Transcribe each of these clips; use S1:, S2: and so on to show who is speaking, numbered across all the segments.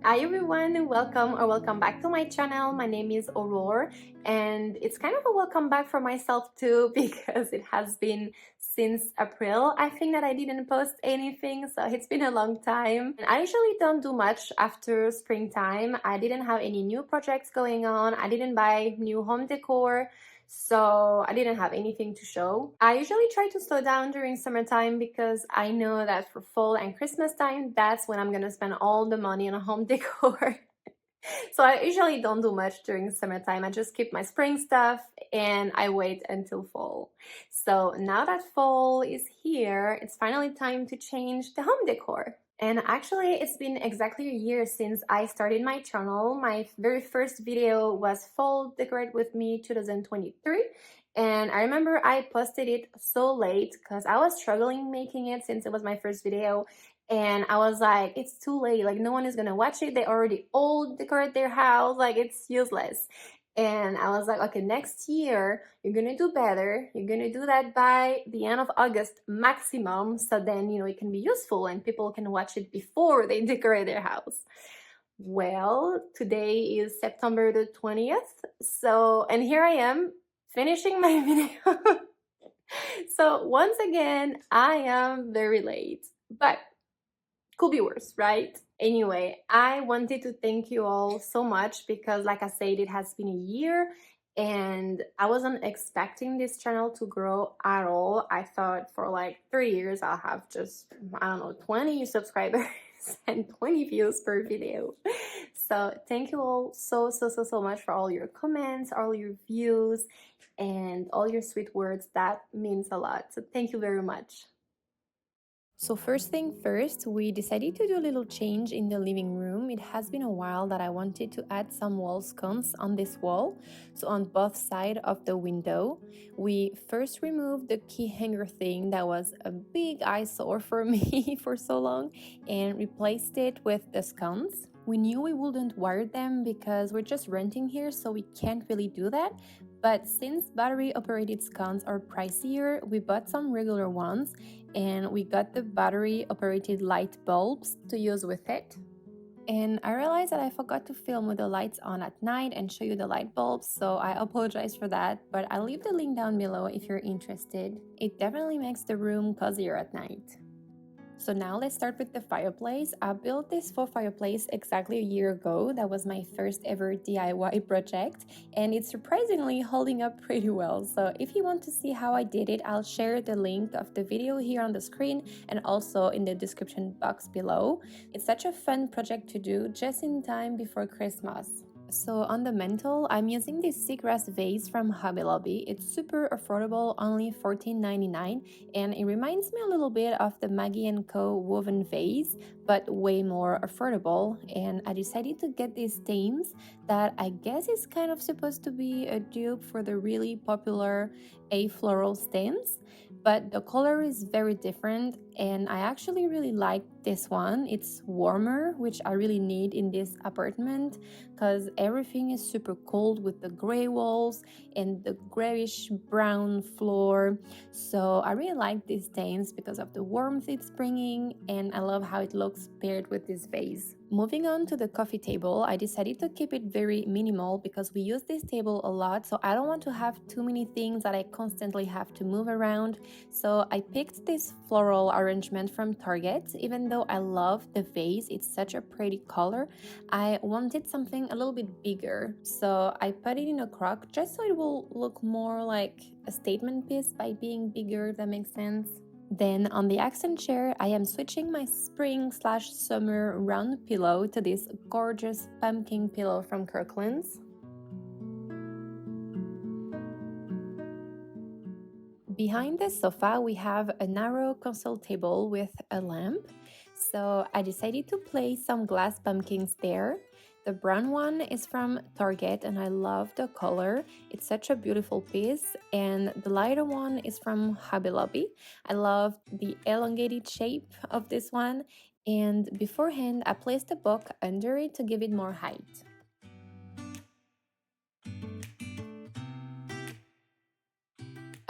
S1: Hi everyone, and welcome back to my channel. My name is Aurore, and it's kind of a welcome back for myself too because it has been since April. I think that I didn't post anything, so it's been a long time. And I usually don't do much after springtime. I didn't have any new projects going on. I didn't buy new home decor. So I didn't have anything to show. I usually try to slow down during summertime because I know that for fall and Christmas time, that's when I'm gonna spend all the money on home decor. So I usually don't do much during summertime. I just keep my spring stuff and I wait until fall. So now that fall is here, it's finally time to change the home decor. And actually, it's been exactly a year since I started my channel. My very first video was Fall Decorate With Me 2023. And I remember I posted it so late because I was struggling making it since it was my first video. And I was like, it's too late. Like, no one is gonna watch it. They already all decorate their house. Like, it's useless. And I was like, okay, next year you're gonna do better. You're gonna do that by the end of August maximum. So then, it can be useful and people can watch it before they decorate their house. Well, today is September the 20th. So, and here I am finishing my video. So once again, I am very late, but could be worse, right? Anyway, I wanted to thank you all so much because, like I said, it has been a year and I wasn't expecting this channel to grow at all. I thought for like 3 years I'll have just, I don't know, 20 subscribers and 20 views per video. So thank you all so much for all your comments, all your views, and all your sweet words. That means a lot. So thank you very much. So first thing first, we decided to do a little change in the living room. It has been a while that I wanted to add some wall sconces on this wall, so on both sides of the window. We first removed the key hanger thing that was a big eyesore for me for so long and replaced it with the sconces. We knew we wouldn't wire them because we're just renting here, so we can't really do that. But since battery-operated sconces are pricier, we bought some regular ones and we got the battery-operated light bulbs to use with it. And I realized that I forgot to film with the lights on at night and show you the light bulbs, so I apologize for that, but I'll leave the link down below if you're interested. It definitely makes the room cozier at night. So now let's start with the fireplace. I built this faux fireplace exactly a year ago. That was my first ever DIY project and it's surprisingly holding up pretty well. So if you want to see how I did it, I'll share the link of the video here on the screen and also in the description box below. It's such a fun project to do just in time before Christmas. So on the mantel, I'm using this seagrass vase from Hobby Lobby. It's super affordable, only $14.99, and it reminds me a little bit of the Maggie & Co. woven vase, but way more affordable. And I decided to get these stems that I guess is kind of supposed to be a dupe for the really popular A floral stems, but the color is very different and I actually really like this one. It's warmer, which I really need in this apartment because everything is super cold with the gray walls and the grayish brown floor. So I really like these stains because of the warmth it's bringing and I love how it looks paired with this vase. Moving on to the coffee table, I decided to keep it very minimal because we use this table a lot, so I don't want to have too many things that I constantly have to move around. So I picked this floral arrangement from Target. Even though I love the vase, it's such a pretty color, I wanted something a little bit bigger. So I put it in a crock just so it will look more like a statement piece by being bigger, if that makes sense. Then on the accent chair, I am switching my spring/summer round pillow to this gorgeous pumpkin pillow from Kirkland's. Behind the sofa, we have a narrow console table with a lamp. So I decided to place some glass pumpkins there. The brown one is from Target and I love the color. It's such a beautiful piece. And the lighter one is from Hobby Lobby. I love the elongated shape of this one. And beforehand, I placed a book under it to give it more height.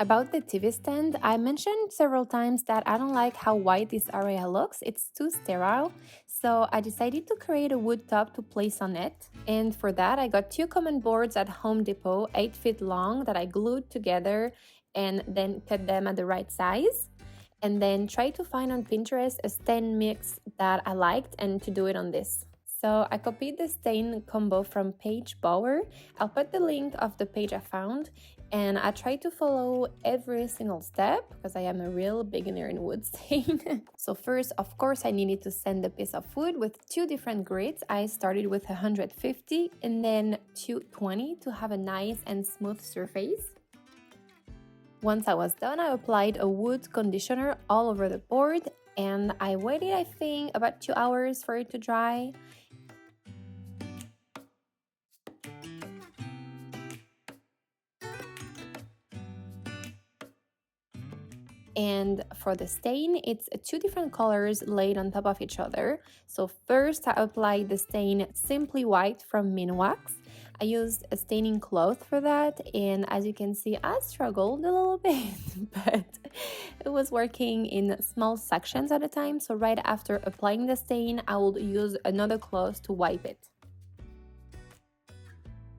S1: About the TV stand, I mentioned several times that I don't like how white this area looks. It's too sterile. So I decided to create a wood top to place on it. And for that, I got two common boards at Home Depot, 8 feet long, that I glued together and then cut them at the right size. And then try to find on Pinterest a stain mix that I liked and to do it on this. So I copied the stain combo from Paige Bauer. I'll put the link of the page I found, and I try to follow every single step because I am a real beginner in wood stain. So first, of course, I needed to sand the piece of wood with two different grits. I started with 150 and then 220 to have a nice and smooth surface. Once I was done, I applied a wood conditioner all over the board, and I waited, I think, about 2 hours for it to dry. And for the stain, it's two different colors laid on top of each other. So first I applied the stain Simply White from Minwax. I used a staining cloth for that, and as you can see, I struggled a little bit, but it was working in small sections at a time. So right after applying the stain, I would use another cloth to wipe it.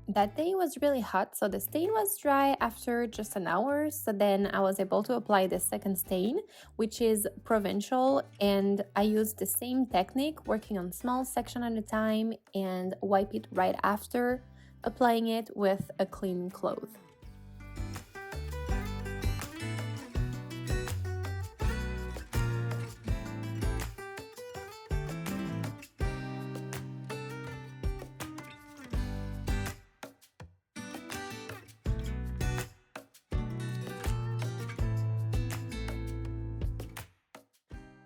S1: That day was really hot, so the stain was dry after just an hour. So then I was able to apply the second stain, which is Provincial, and I used the same technique, working on small section at a time, and wipe it right after applying it with a clean cloth.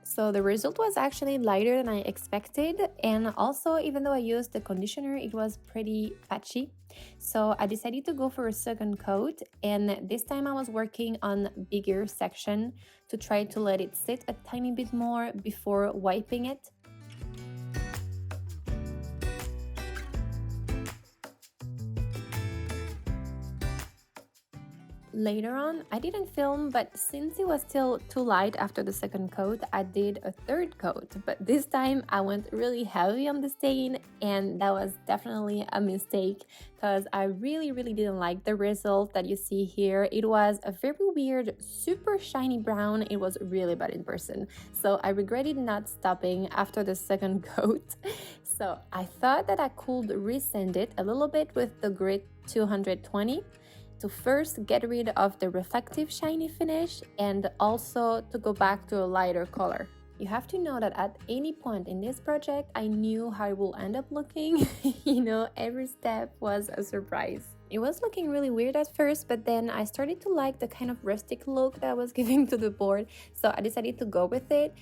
S1: So the result was actually lighter than I expected, and also even though I used the conditioner, it was pretty patchy. So I decided to go for a second coat, and this time I was working on bigger section to try to let it sit a tiny bit more before wiping it. Later on, I didn't film, but since it was still too light after the second coat, I did a third coat. But this time I went really heavy on the stain, and that was definitely a mistake because I really didn't like the result that you see here. It was a very weird, super shiny brown. It was really bad in person. So I regretted not stopping after the second coat. So I thought that I could resand it a little bit with the grit 220. To first get rid of the reflective shiny finish and also to go back to a lighter color. You have to know that at any point in this project, I knew how it will end up looking. You know, every step was a surprise. It was looking really weird at first, but then I started to like the kind of rustic look that I was giving to the board, so I decided to go with it,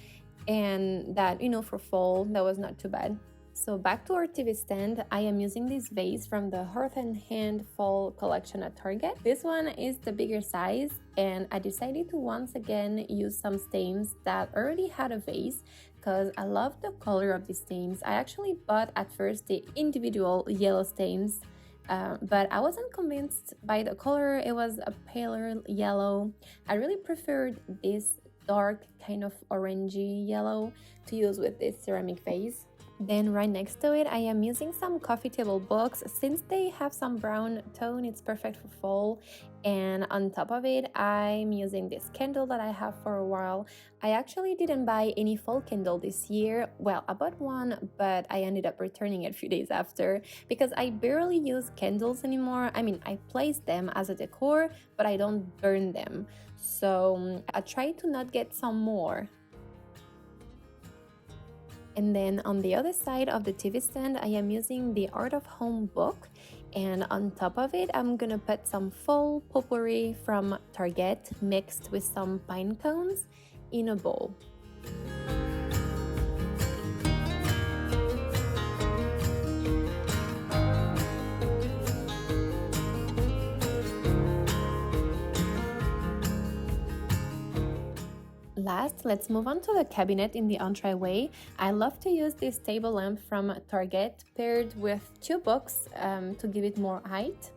S1: and that, you know, for fall, that was not too bad. So back to our TV stand, I am using this vase from the Hearth and Hand Fall collection at Target. This one is the bigger size, and I decided to once again use some stains that already had a vase because I love the color of these stains. I actually bought at first the individual yellow stains, but I wasn't convinced by the color. It was a paler yellow. I really preferred this dark kind of orangey yellow to use with this ceramic vase. Then right next to it, I am using some coffee table books. Since they have some brown tone, it's perfect for fall. And on top of it, I'm using this candle that I have for a while. I actually didn't buy any fall candle this year. Well, I bought one, but I ended up returning it a few days after because I barely use candles anymore. I mean, I place them as a decor, but I don't burn them. So I try to not get some more. And then on the other side of the TV stand, I am using the Art of Home book. And on top of it, I'm gonna put some fall potpourri from Target mixed with some pine cones in a bowl. Last, let's move on to the cabinet in the entryway. I love to use this table lamp from Target paired with two books to give it more height.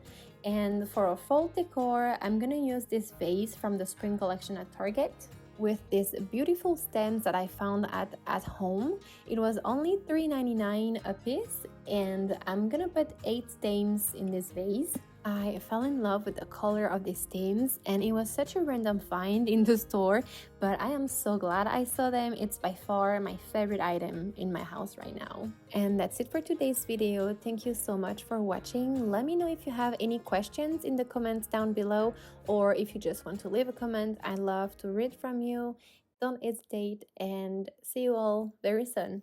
S1: And for a fall decor, I'm gonna use this vase from the spring collection at Target with these beautiful stems that I found at home. It was only $3.99 a piece, and I'm gonna put 8 stems in this vase. I fell in love with the color of these stems, and it was such a random find in the store, but I am so glad I saw them. It's by far my favorite item in my house right now. And that's it for today's video. Thank you so much for watching. Let me know if you have any questions in the comments down below, or if you just want to leave a comment. I love to read from you. Don't hesitate, and see you all very soon.